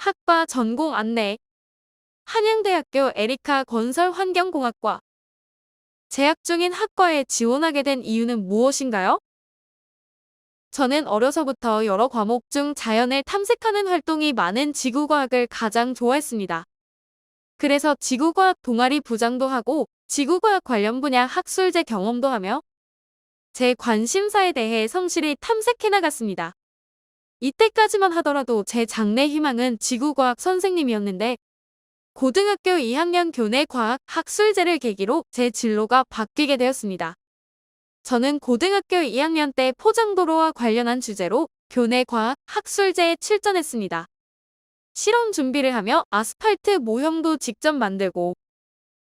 학과 전공 안내. 한양대학교 에리카 건설환경공학과. 재학 중인 학과에 지원하게 된 이유는 무엇인가요? 저는 어려서부터 여러 과목 중 자연을 탐색하는 활동이 많은 지구과학을 가장 좋아했습니다. 그래서 지구과학 동아리 부장도 하고 지구과학 관련 분야 학술제 경험도 하며 제 관심사에 대해 성실히 탐색해 나갔습니다. 이때까지만 하더라도 제 장래 희망은 지구과학 선생님이었는데 고등학교 2학년 교내과학 학술제를 계기로 제 진로가 바뀌게 되었습니다. 저는 고등학교 2학년 때 포장도로와 관련한 주제로 교내과학 학술제에 출전했습니다. 실험 준비를 하며 아스팔트 모형도 직접 만들고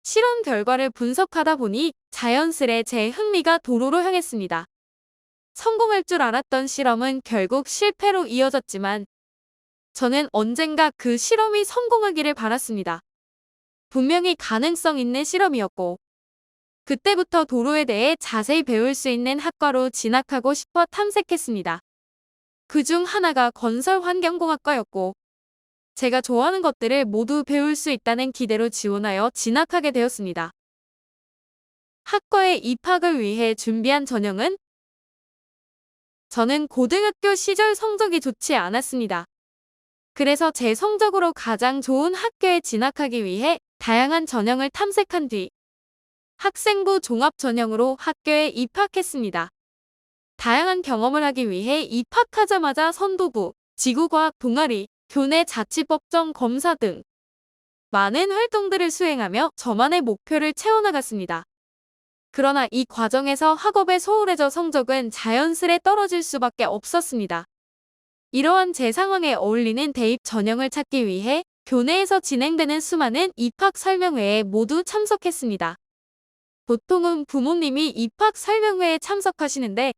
실험 결과를 분석하다 보니 자연스레 제 흥미가 도로로 향했습니다. 성공할 줄 알았던 실험은 결국 실패로 이어졌지만 저는 언젠가 그 실험이 성공하기를 바랐습니다. 분명히 가능성 있는 실험이었고 그때부터 도로에 대해 자세히 배울 수 있는 학과로 진학하고 싶어 탐색했습니다. 그중 하나가 건설환경공학과였고 제가 좋아하는 것들을 모두 배울 수 있다는 기대로 지원하여 진학하게 되었습니다. 학과에 입학을 위해 준비한 전형은 저는 고등학교 시절 성적이 좋지 않았습니다. 그래서 제 성적으로 가장 좋은 학교에 진학하기 위해 다양한 전형을 탐색한 뒤 학생부 종합 전형으로 학교에 입학했습니다. 다양한 경험을 하기 위해 입학하자마자 선도부, 지구과학 동아리, 교내 자치법정 검사 등 많은 활동들을 수행하며 저만의 목표를 채워나갔습니다. 그러나 이 과정에서 학업에 소홀해져 성적은 자연스레 떨어질 수밖에 없었습니다. 이러한 제 상황에 어울리는 대입 전형을 찾기 위해 교내에서 진행되는 수많은 입학 설명회에 모두 참석했습니다. 보통은 부모님이 입학 설명회에 참석하시는데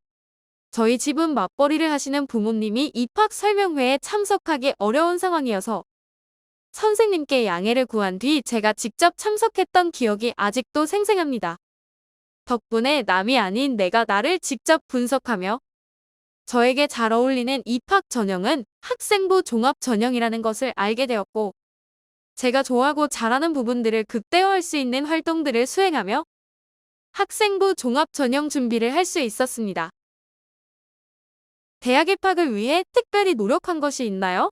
저희 집은 맞벌이를 하시는 부모님이 입학 설명회에 참석하기 어려운 상황이어서 선생님께 양해를 구한 뒤 제가 직접 참석했던 기억이 아직도 생생합니다. 덕분에 남이 아닌 내가 나를 직접 분석하며 저에게 잘 어울리는 입학 전형은 학생부 종합 전형이라는 것을 알게 되었고 제가 좋아하고 잘하는 부분들을 극대화할 수 있는 활동들을 수행하며 학생부 종합 전형 준비를 할 수 있었습니다. 대학 입학을 위해 특별히 노력한 것이 있나요?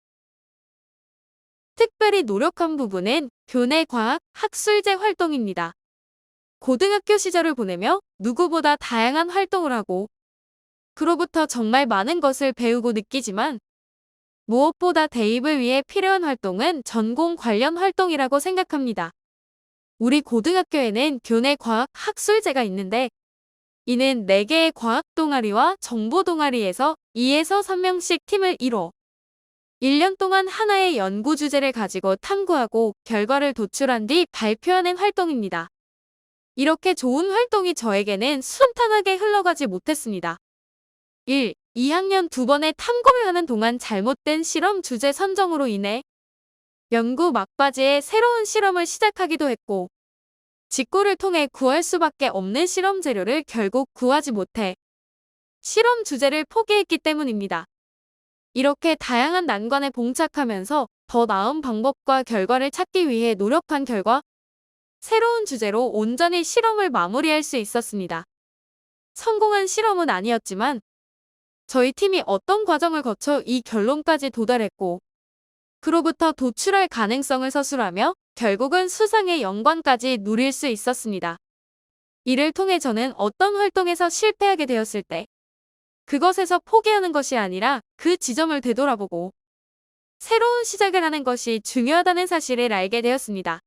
특별히 노력한 부분은 교내 과학 학술제 활동입니다. 고등학교 시절을 보내며 누구보다 다양한 활동을 하고 그로부터 정말 많은 것을 배우고 느끼지만 무엇보다 대입을 위해 필요한 활동은 전공 관련 활동이라고 생각합니다. 우리 고등학교에는 교내 과학 학술제가 있는데 이는 4개의 과학 동아리와 정보 동아리에서 2에서 3명씩 팀을 이뤄 1년 동안 하나의 연구 주제를 가지고 탐구하고 결과를 도출한 뒤 발표하는 활동입니다. 이렇게 좋은 활동이 저에게는 순탄하게 흘러가지 못했습니다. 1. 2학년 2번의 탐구를 하는 동안 잘못된 실험 주제 선정으로 인해 연구 막바지에 새로운 실험을 시작하기도 했고 직고를 통해 구할 수밖에 없는 실험 재료를 결국 구하지 못해 실험 주제를 포기했기 때문입니다. 이렇게 다양한 난관에 봉착하면서 더 나은 방법과 결과를 찾기 위해 노력한 결과 새로운 주제로 온전히 실험을 마무리할 수 있었습니다. 성공한 실험은 아니었지만 저희 팀이 어떤 과정을 거쳐 이 결론까지 도달했고 그로부터 도출할 가능성을 서술하며 결국은 수상의 영광까지 누릴 수 있었습니다. 이를 통해 저는 어떤 활동에서 실패하게 되었을 때 그것에서 포기하는 것이 아니라 그 지점을 되돌아보고 새로운 시작을 하는 것이 중요하다는 사실을 알게 되었습니다.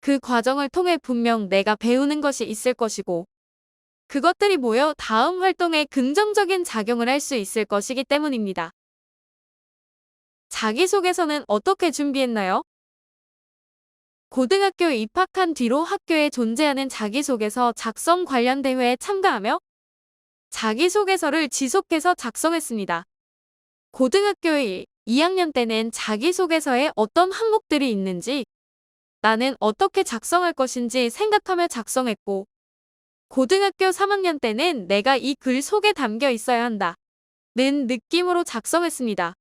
그 과정을 통해 분명 내가 배우는 것이 있을 것이고 그것들이 모여 다음 활동에 긍정적인 작용을 할 수 있을 것이기 때문입니다. 자기소개서는 어떻게 준비했나요? 고등학교에 입학한 뒤로 학교에 존재하는 자기소개서 작성 관련 대회에 참가하며 자기소개서를 지속해서 작성했습니다. 고등학교 1, 2학년 때는 자기소개서에 어떤 항목들이 있는지 나는 어떻게 작성할 것인지 생각하며 작성했고 고등학교 3학년 때는 내가 이 글 속에 담겨 있어야 한다 는 느낌으로 작성했습니다.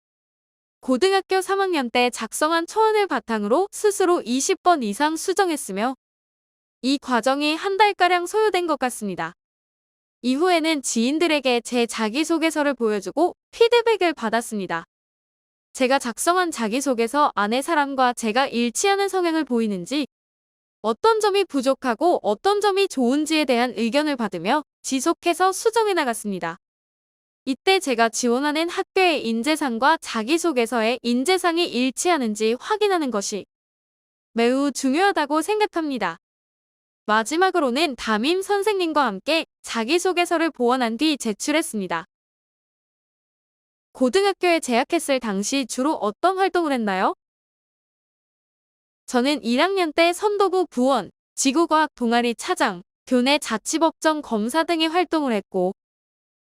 고등학교 3학년 때 작성한 초안을 바탕으로 스스로 20번 이상 수정했으며 이 과정이 한 달가량 소요된 것 같습니다. 이후에는 지인들에게 제 자기소개서를 보여주고 피드백을 받았습니다. 제가 작성한 자기소개서 안에 사람과 제가 일치하는 성향을 보이는지, 어떤 점이 부족하고 어떤 점이 좋은지에 대한 의견을 받으며 지속해서 수정해 나갔습니다. 이때 제가 지원하는 학교의 인재상과 자기소개서의 인재상이 일치하는지 확인하는 것이 매우 중요하다고 생각합니다. 마지막으로는 담임 선생님과 함께 자기소개서를 보완한 뒤 제출했습니다. 고등학교에 재학했을 당시 주로 어떤 활동을 했나요? 저는 1학년 때 선도부 부원, 지구과학 동아리 차장, 교내 자치법정 검사 등의 활동을 했고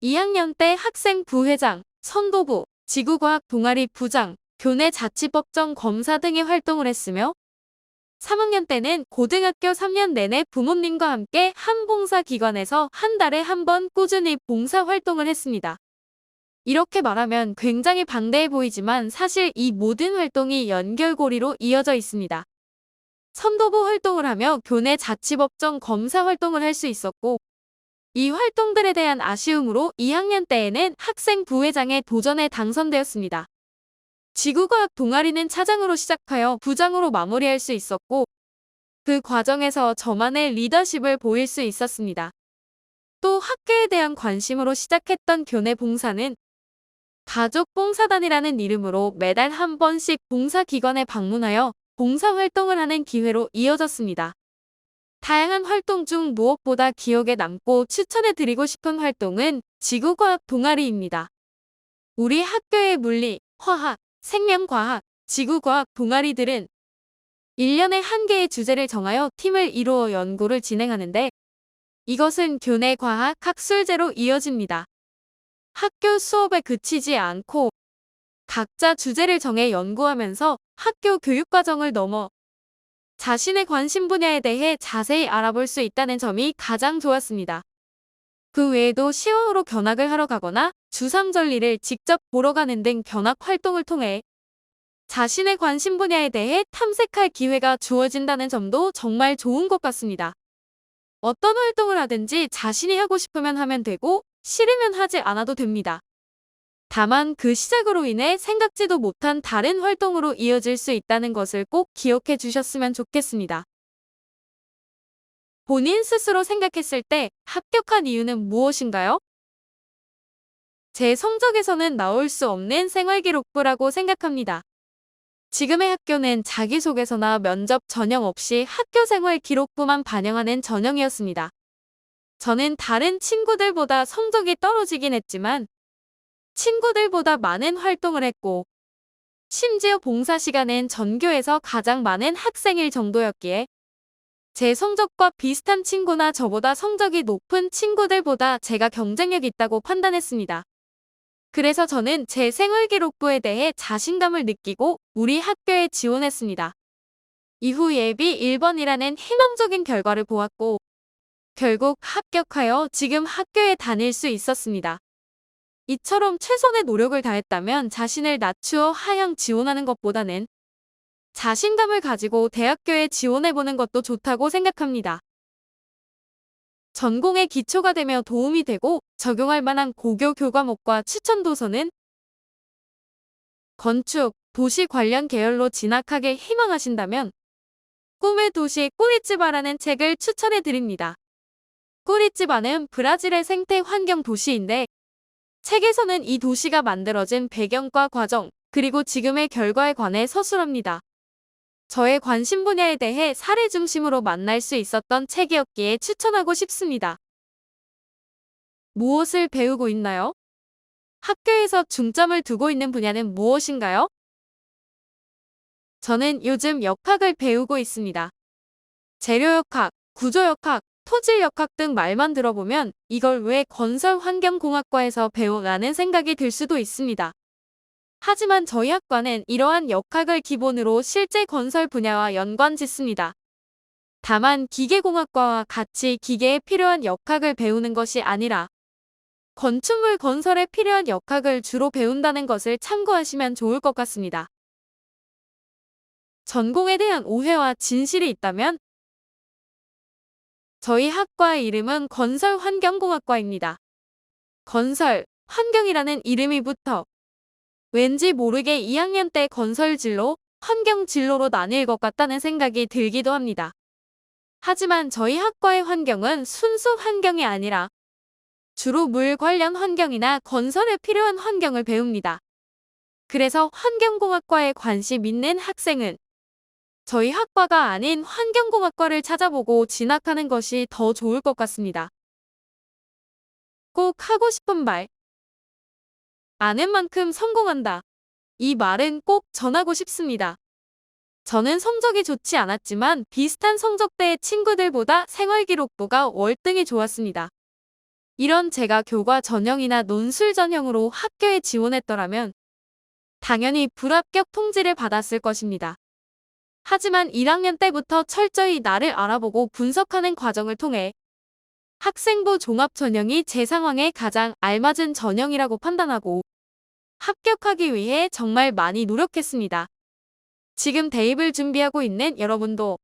2학년 때 학생 부회장, 선도부, 지구과학 동아리 부장, 교내 자치법정 검사 등의 활동을 했으며 3학년 때는 고등학교 3년 내내 부모님과 함께 한 봉사기관에서 한 달에 한 번 꾸준히 봉사활동을 했습니다. 이렇게 말하면 굉장히 방대해 보이지만 사실 이 모든 활동이 연결고리로 이어져 있습니다. 선도부 활동을 하며 교내 자치법정 검사 활동을 할 수 있었고 이 활동들에 대한 아쉬움으로 2학년 때에는 학생 부회장에 도전에 당선되었습니다. 지구과학 동아리는 차장으로 시작하여 부장으로 마무리할 수 있었고 그 과정에서 저만의 리더십을 보일 수 있었습니다. 또 학교에 대한 관심으로 시작했던 교내 봉사는 가족 봉사단이라는 이름으로 매달 한 번씩 봉사기관에 방문하여 봉사활동을 하는 기회로 이어졌습니다. 다양한 활동 중 무엇보다 기억에 남고 추천해드리고 싶은 활동은 지구과학 동아리입니다. 우리 학교의 물리, 화학, 생명과학, 지구과학 동아리들은 1년에 한 개의 주제를 정하여 팀을 이루어 연구를 진행하는데 이것은 교내 과학 학술제로 이어집니다. 학교 수업에 그치지 않고 각자 주제를 정해 연구하면서 학교 교육과정을 넘어 자신의 관심 분야에 대해 자세히 알아볼 수 있다는 점이 가장 좋았습니다. 그 외에도 시험으로 견학을 하러 가거나 주상절리를 직접 보러 가는 등 견학 활동을 통해 자신의 관심 분야에 대해 탐색할 기회가 주어진다는 점도 정말 좋은 것 같습니다. 어떤 활동을 하든지 자신이 하고 싶으면 하면 되고 싫으면 하지 않아도 됩니다. 다만 그 시작으로 인해 생각지도 못한 다른 활동으로 이어질 수 있다는 것을 꼭 기억해 주셨으면 좋겠습니다. 본인 스스로 생각했을 때 합격한 이유는 무엇인가요? 제 성적에서는 나올 수 없는 생활기록부라고 생각합니다. 지금의 학교는 자기소개서나 면접 전형 없이 학교생활 기록부만 반영하는 전형이었습니다. 저는 다른 친구들보다 성적이 떨어지긴 했지만 친구들보다 많은 활동을 했고 심지어 봉사 시간은 전교에서 가장 많은 학생일 정도였기에 제 성적과 비슷한 친구나 저보다 성적이 높은 친구들보다 제가 경쟁력 있다고 판단했습니다. 그래서 저는 제 생활기록부에 대해 자신감을 느끼고 우리 학교에 지원했습니다. 이후 예비 1번이라는 희망적인 결과를 보았고 결국 합격하여 지금 학교에 다닐 수 있었습니다. 이처럼 최선의 노력을 다했다면 자신을 낮추어 하향 지원하는 것보다는 자신감을 가지고 대학교에 지원해보는 것도 좋다고 생각합니다. 전공의 기초가 되며 도움이 되고 적용할 만한 고교 교과목과 추천 도서는 건축, 도시 관련 계열로 진학하길 희망하신다면 꿈의 도시 꾸리찌바라는 책을 추천해 드립니다. 꾸리찌바는 브라질의 생태 환경 도시인데 책에서는 이 도시가 만들어진 배경과 과정, 그리고 지금의 결과에 관해 서술합니다. 저의 관심 분야에 대해 사례 중심으로 만날 수 있었던 책이었기에 추천하고 싶습니다. 무엇을 배우고 있나요? 학교에서 중점을 두고 있는 분야는 무엇인가요? 저는 요즘 역학을 배우고 있습니다. 재료역학, 구조역학, 토질역학 등 말만 들어보면 이걸 왜 건설환경공학과에서 배우라는 생각이 들 수도 있습니다. 하지만 저희 학과는 이러한 역학을 기본으로 실제 건설 분야와 연관 짓습니다. 다만 기계공학과와 같이 기계에 필요한 역학을 배우는 것이 아니라 건축물 건설에 필요한 역학을 주로 배운다는 것을 참고하시면 좋을 것 같습니다. 전공에 대한 오해와 진실이 있다면 저희 학과의 이름은 건설환경공학과입니다. 건설, 환경이라는 이름이 붙어 왠지 모르게 2학년 때 건설진로, 환경진로로 나뉠 것 같다는 생각이 들기도 합니다. 하지만 저희 학과의 환경은 순수 환경이 아니라 주로 물 관련 환경이나 건설에 필요한 환경을 배웁니다. 그래서 환경공학과에 관심 있는 학생은 저희 학과가 아닌 환경공학과를 찾아보고 진학하는 것이 더 좋을 것 같습니다. 꼭 하고 싶은 말. 아는 만큼 성공한다. 이 말은 꼭 전하고 싶습니다. 저는 성적이 좋지 않았지만 비슷한 성적대의 친구들보다 생활기록부가 월등히 좋았습니다. 이런 제가 교과 전형이나 논술 전형으로 학교에 지원했더라면 당연히 불합격 통지를 받았을 것입니다. 하지만 1학년 때부터 철저히 나를 알아보고 분석하는 과정을 통해 학생부 종합 전형이 제 상황에 가장 알맞은 전형이라고 판단하고 합격하기 위해 정말 많이 노력했습니다. 지금 대입을 준비하고 있는 여러분도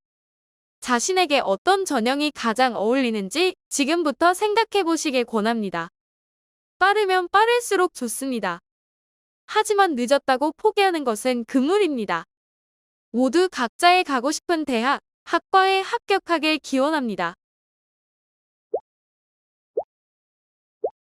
자신에게 어떤 전형이 가장 어울리는지 지금부터 생각해 보시길 권합니다. 빠르면 빠를수록 좋습니다. 하지만 늦었다고 포기하는 것은 금물입니다. 모두 각자의 가고 싶은 대학, 학과에 합격하길 기원합니다.